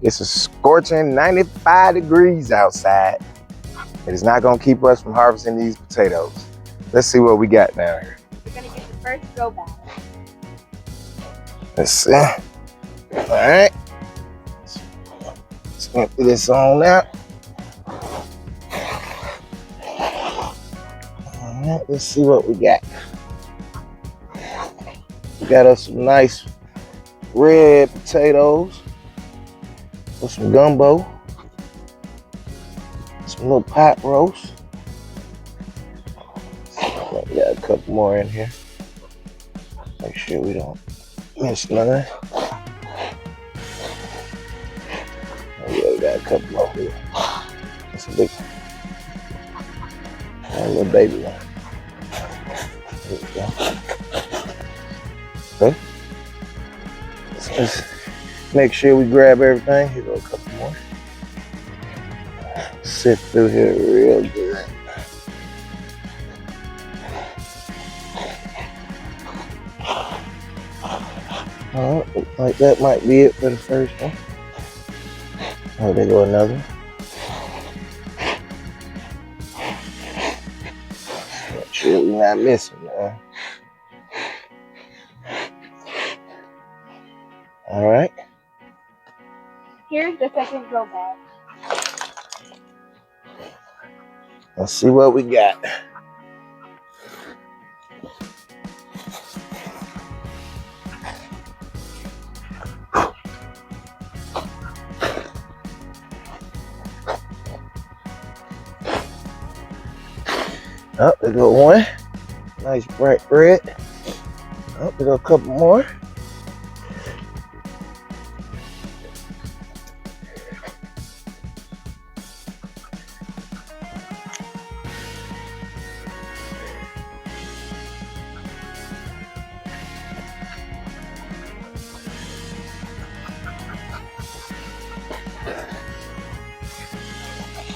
It's a scorching 95 degrees outside. It is not gonna keep us from harvesting these potatoes. Let's see what we got down here. We're gonna get the first go bag. Let's see. All right. Let's empty this on out. All right, let's see what we got. We got us some nice red potatoes with some gumbo, some little pot roast. We got a couple more in here. Make sure we don't miss none. Oh yeah, we got a couple more here. That's a big one. And a little baby one. There we go. Okay. Let's make sure we grab everything. Here go a couple more. Sift through here real good. Alright, looks like that might be it for the first one. Oh, there go another one. Make sure we're not missing one. Alright. Here's the second go bag. Let's see what we got. Oh, there go one. Nice bright red. Oh, there go a couple more.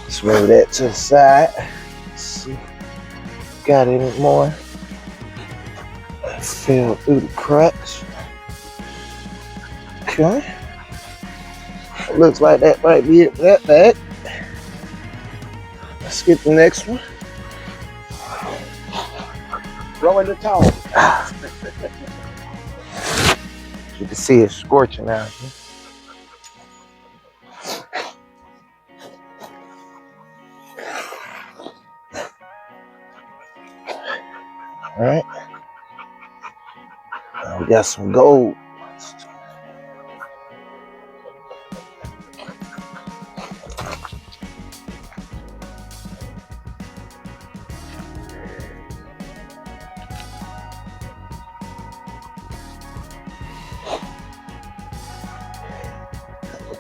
Let's move that to the side. Let's see. Got any more? Fill through the cracks. Okay. Looks like that might be it for that bag. Let's get the next one. Throw in the towel. You can see it's scorching out here. All right. Now we got some gold.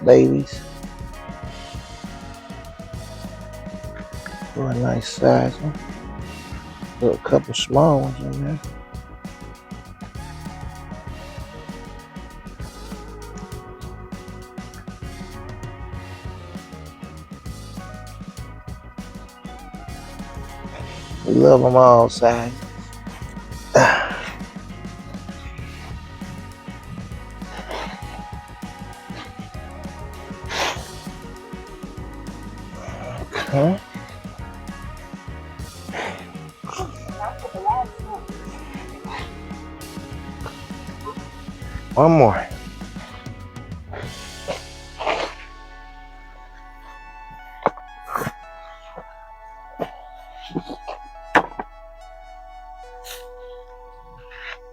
Babies. For a nice size one. Put a couple small ones in there. We love them all sizes. Okay. One more.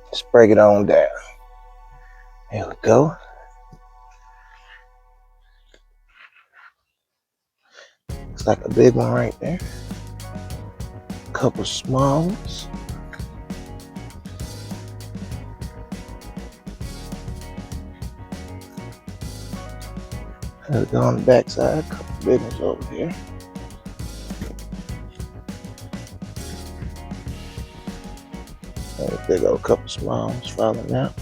Let's break it on down. There we go. Looks like a big one right there. A couple small ones. Let's go on the back side, a couple big ones over here. There go a couple small ones falling out.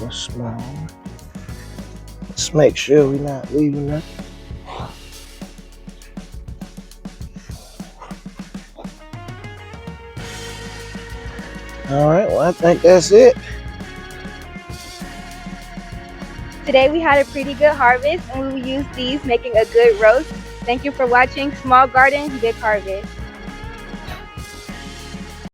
A small one. Let's make sure we're not leaving nothing. All right, well, I think that's it. Today we had a pretty good harvest and we will use these making a good roast. Thank you for watching Small Garden, Big Harvest.